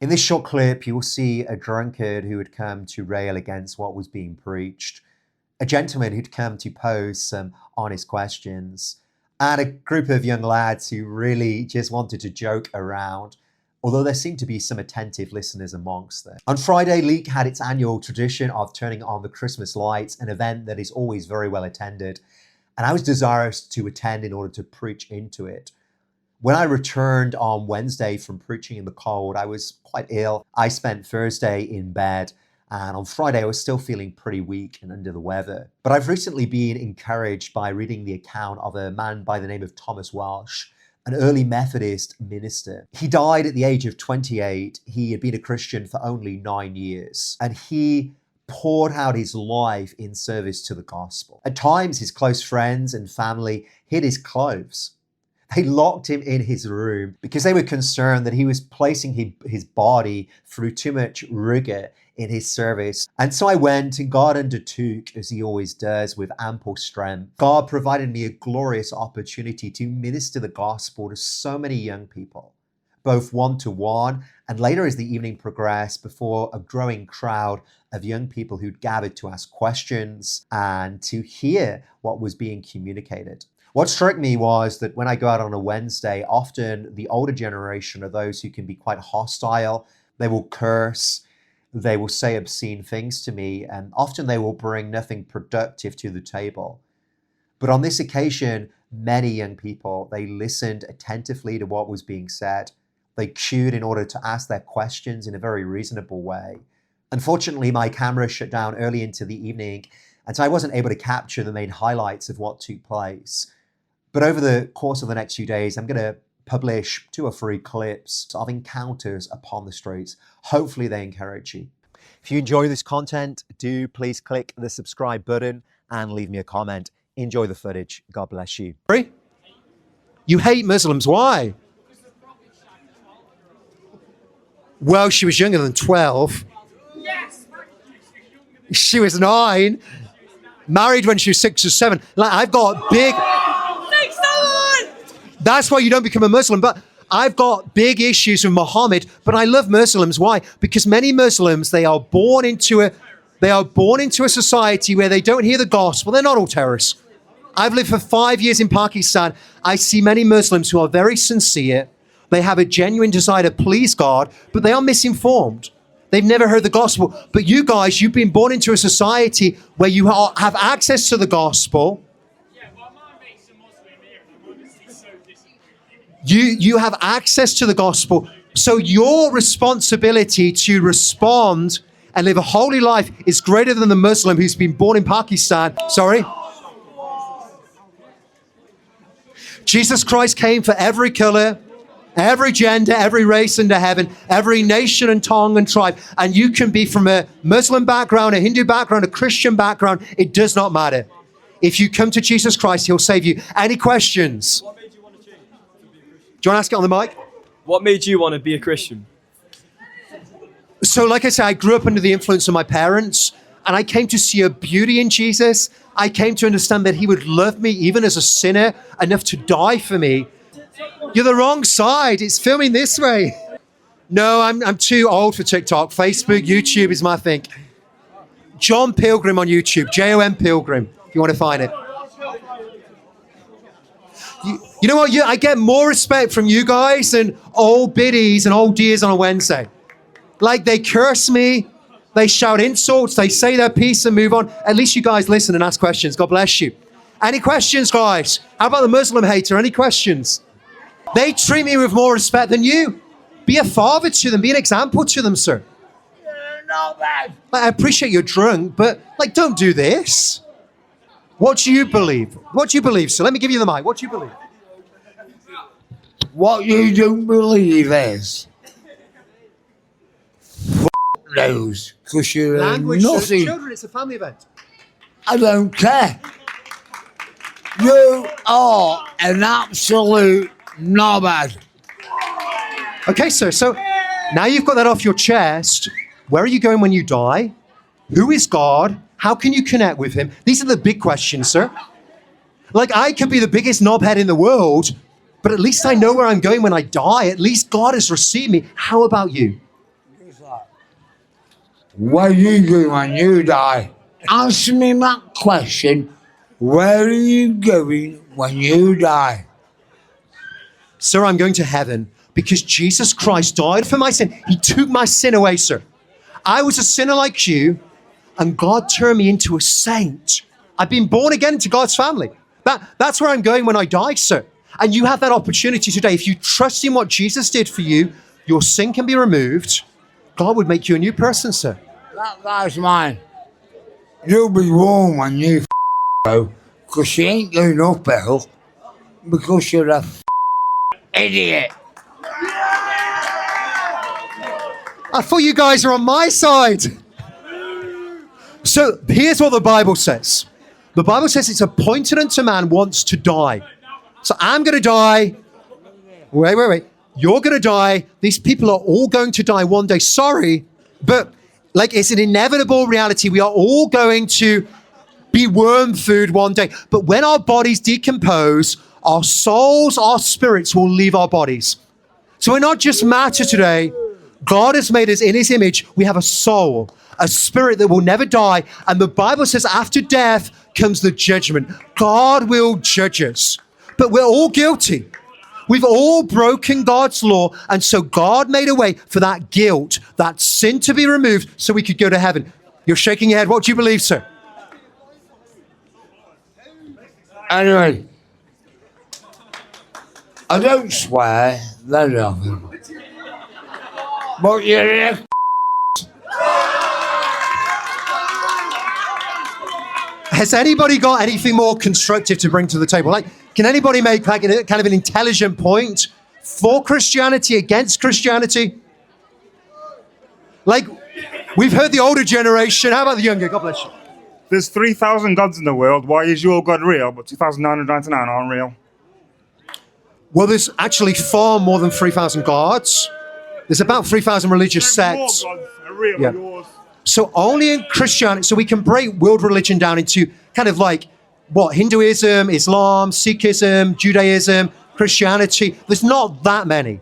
In this short clip, you will see a drunkard who had come to rail against what was being preached, a gentleman who'd come to pose some honest questions, and a group of young lads who really just wanted to joke around, although there seemed to be some attentive listeners amongst them. On Friday, Leek had its annual tradition of turning on the Christmas lights, an event that is always very well attended, and I was desirous to attend in order to preach into it. When I returned on Wednesday from preaching in the cold, I was quite ill. I spent Thursday in bed, and on Friday I was still feeling pretty weak and under the weather. But I've recently been encouraged by reading the account of a man by the name of Thomas Walsh, an early Methodist minister. He died at the age of 28. He had been a Christian for only 9 years, and he poured out his life in service to the gospel. At times, his close friends and family hid his clothes. They locked him in his room because they were concerned that he was placing his body through too much rigor in his service. And so I went, and God undertook, as he always does, with ample strength. God provided me a glorious opportunity to minister the gospel to so many young people, both one-to-one and later as the evening progressed before a growing crowd of young people who'd gathered to ask questions and to hear what was being communicated. What struck me was that when I go out on a Wednesday, often the older generation are those who can be quite hostile. They will curse, they will say obscene things to me, and often they will bring nothing productive to the table. But on this occasion, many young people, they listened attentively to what was being said. They queued in order to ask their questions in a very reasonable way. Unfortunately, my camera shut down early into the evening, and so I wasn't able to capture the main highlights of what took place. But over the course of the next few days, I'm going to publish 2 or 3 clips of encounters upon the streets. Hopefully they encourage you. If you enjoy this content, do please click the subscribe button and leave me a comment. Enjoy the footage. God bless you. You hate Muslims. Why? Well, she was younger than 12. Yes. She was 9. Married when she was 6 or 7. Like, I've got big... That's why you don't become a Muslim. But I've got big issues with Muhammad, but I love Muslims. Why? Because many Muslims, they are born into a society where they don't hear the gospel. They're not all terrorists. I've lived for 5 years in Pakistan. I see many Muslims who are very sincere. They have a genuine desire to please God, but they are misinformed. They've never heard the gospel. But you guys, you've been born into a society where you have access to the gospel. You have access to the gospel. So your responsibility to respond and live a holy life is greater than the Muslim who's been born in Pakistan. Sorry? Jesus Christ came for every color, every gender, every race under heaven, every nation and tongue and tribe. And you can be from a Muslim background, a Hindu background, a Christian background. It does not matter. If you come to Jesus Christ, he'll save you. Any questions? Do you want to ask it on the mic? What made you want to be a Christian? So like I said, I grew up under the influence of my parents, and I came to see a beauty in Jesus. I came to understand that he would love me even as a sinner enough to die for me. You're the wrong side. It's filming this way. No, I'm too old for TikTok. Facebook, YouTube is my thing. John Pilgrim on YouTube, Jon Pilgrim, if you want to find it. You know what? I get more respect from you guys than old biddies and old dears on a Wednesday. Like, they curse me, they shout insults, they say their piece and move on. At least you guys listen and ask questions. God bless you. Any questions, guys? How about the Muslim hater? Any questions? They treat me with more respect than you. Be a father to them. Be an example to them, sir. No, man. Like, I appreciate you're drunk, but like, don't do this. What do you believe? What do you believe, sir? Let me give you the mic. What do you believe? What you don't believe is those, because you're Language to the nothing. children. It's a family event. I don't care. You are an absolute knobhead. Okay, sir. So now you've got that off your chest. Where are you going when you die? Who is God? How can you connect with him? These are the big questions, sir. Like, I could be the biggest knobhead in the world, but at least I know where I'm going when I die. At least God has received me. How about you? Where are you going when you die? Answer me that question. Where are you going when you die? Sir, I'm going to heaven because Jesus Christ died for my sin. He took my sin away, sir. I was a sinner like you, and God turned me into a saint. I've been born again into God's family. That's where I'm going when I die, sir. And you have that opportunity today. If you trust in what Jesus did for you, your sin can be removed. God would make you a new person, sir. That's mine. You'll be warm when you go, because you ain't going uphill, because you're a idiot. I thought you guys are on my side. So here's what the Bible says. The Bible says it's appointed unto man once to die. So I'm going to die. Wait. You're going to die. These people are all going to die one day. Sorry, but like it's an inevitable reality. We are all going to be worm food one day. But when our bodies decompose, our souls, our spirits will leave our bodies. So we're not just matter today. God has made us in his image. We have a soul, a spirit that will never die. And the Bible says after death comes the judgment. God will judge us. But we're all guilty. We've all broken God's law. And so God made a way for that guilt, that sin to be removed so we could go to heaven. You're shaking your head. What do you believe, sir? Anyway, I don't swear very often. But you're a Has anybody got anything more constructive to bring to the table? Like, can anybody make like kind of an intelligent point for Christianity, against Christianity? Like, we've heard the older generation. How about the younger? God bless you. There's 3,000 gods in the world. Why is your God real, but 2,999 aren't real? Well, there's actually far more than 3,000 gods. There's about 3,000 religious sects. More gods are real Yeah. than yours. So only in Christianity, so we can break world religion down into kind of like what, Hinduism, Islam, Sikhism, Judaism, Christianity. There's not that many.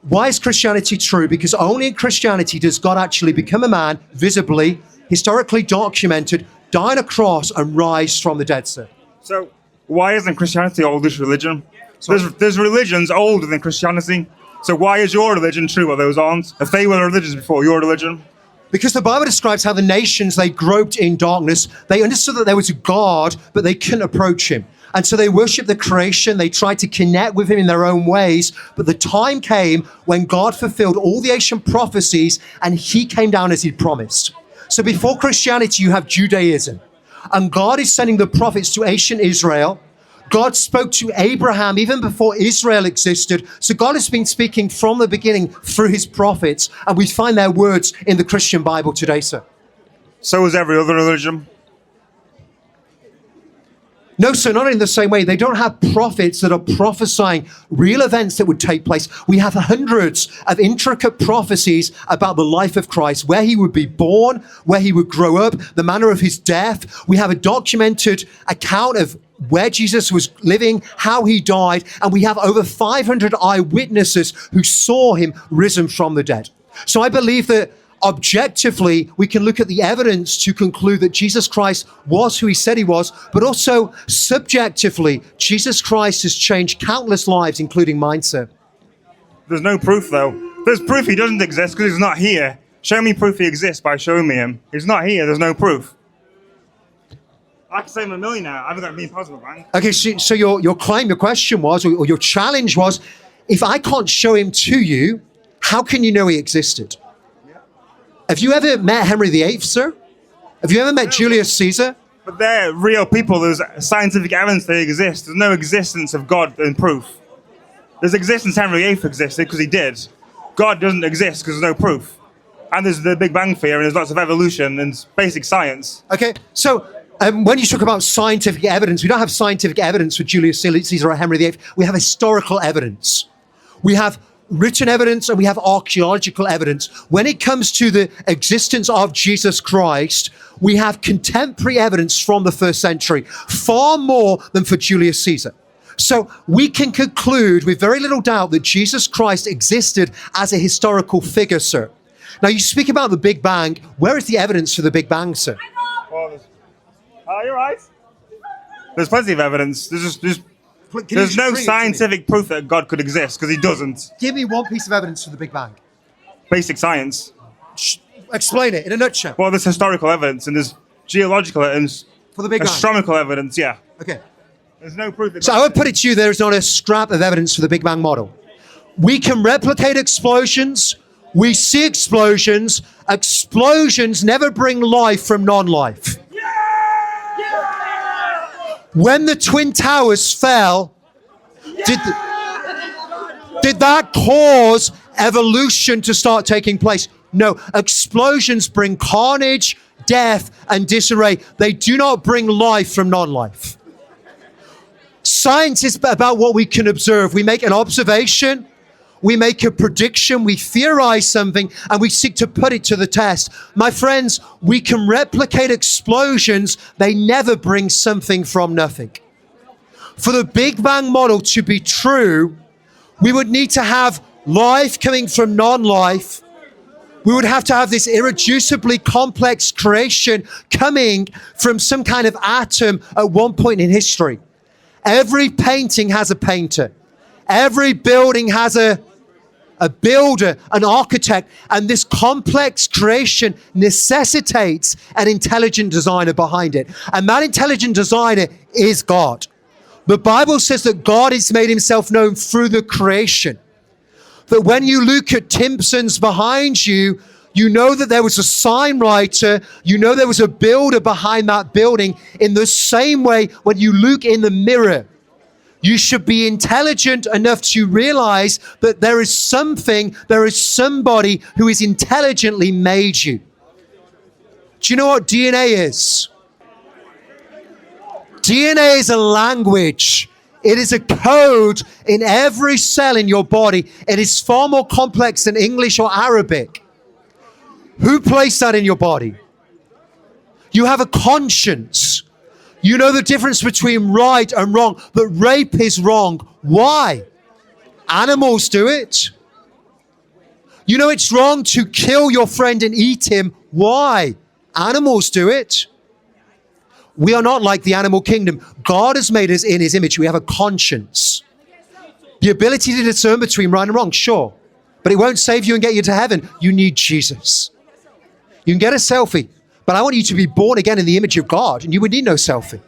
Why is Christianity true? Because only in Christianity does God actually become a man, visibly, historically documented, die on a cross and rise from the dead, sir. So why isn't Christianity the oldest religion? There's religions older than Christianity. So why is your religion true while those aren't? If they were religions before your religion? Because the Bible describes how the nations, they groped in darkness. They understood that there was a God, but they couldn't approach him. And so they worshiped the creation. They tried to connect with him in their own ways. But the time came when God fulfilled all the ancient prophecies and he came down as he'd promised. So before Christianity, you have Judaism. And God is sending the prophets to ancient Israel. God spoke to Abraham even before Israel existed. So God has been speaking from the beginning through his prophets. And we find their words in the Christian Bible today, sir. So is every other religion. No, sir, not in the same way. They don't have prophets that are prophesying real events that would take place. We have hundreds of intricate prophecies about the life of Christ, where he would be born, where he would grow up, the manner of his death. We have a documented account of where Jesus was living, how he died, and we have over 500 eyewitnesses who saw him risen from the dead. So I believe that objectively, we can look at the evidence to conclude that Jesus Christ was who he said he was, but also subjectively, Jesus Christ has changed countless lives, including mine, sir. There's no proof, though. There's proof he doesn't exist because he's not here. Show me proof he exists by showing me him. He's not here, there's no proof. I can say I'm a millionaire. I haven't got a million possible bank. Okay, so your claim, your question was, or your challenge was, if I can't show him to you, how can you know he existed? Have you ever met Henry VIII, sir? Have you ever met Julius Caesar? But they're real people. There's scientific evidence they exist. There's no existence of God in proof. There's existence Henry VIII existed because he did. God doesn't exist because there's no proof. And there's the Big Bang Theory, and there's lots of evolution and basic science. Okay, so when you talk about scientific evidence, we don't have scientific evidence for Julius Caesar or Henry VIII. We have historical evidence. We have written evidence and we have archaeological evidence. When it comes to the existence of Jesus Christ, we have contemporary evidence from the first century, far more than for Julius Caesar. So we can conclude with very little doubt that Jesus Christ existed as a historical figure, sir. Now, you speak about the Big Bang. Where is the evidence for the Big Bang, sir? You're right. There's plenty of evidence. There's no scientific proof that God could exist, because he doesn't. Give me one piece of evidence for the Big Bang. Basic science. Explain it in a nutshell. Well, there's historical evidence, and there's geological evidence. For the Big Bang. Astronomical evidence, yeah. Okay. There's no proof that So I would put it to you, there is not a scrap of evidence for the Big Bang model. We can replicate explosions. We see explosions. Explosions never bring life from non-life. When the Twin Towers fell, did that cause evolution to start taking place? No. Explosions bring carnage, death, and disarray. They do not bring life from non-life. Science is about what we can observe. We make an observation, we make a prediction, we theorize something, and we seek to put it to the test. My friends, we can replicate explosions. They never bring something from nothing. For the Big Bang model to be true, we would need to have life coming from non-life. We would have to have this irreducibly complex creation coming from some kind of atom at one point in history. Every painting has a painter. Every building has a builder, an architect, and this complex creation necessitates an intelligent designer behind it. And that intelligent designer is God. The Bible says that God has made himself known through the creation. That when you look at Timpson's behind you, you know that there was a sign writer, you know there was a builder behind that building. In the same way, when you look in the mirror, you should be intelligent enough to realize that there is somebody who has intelligently made you. Do you know what DNA is? DNA is a language. It is a code in every cell in your body. It is far more complex than English or Arabic. Who placed that in your body? You have a conscience. You know the difference between right and wrong, but rape is wrong. Why? Animals do it. You know it's wrong to kill your friend and eat him. Why? Animals do it. We are not like the animal kingdom. God has made us in his image. We have a conscience. The ability to discern between right and wrong, sure. But it won't save you and get you to heaven. You need Jesus. You can get a selfie, but I want you to be born again in the image of God, and you would need no selfie.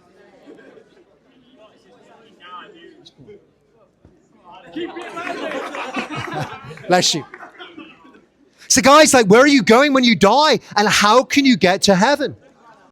Bless you. So guys, like, where are you going when you die? And how can you get to heaven?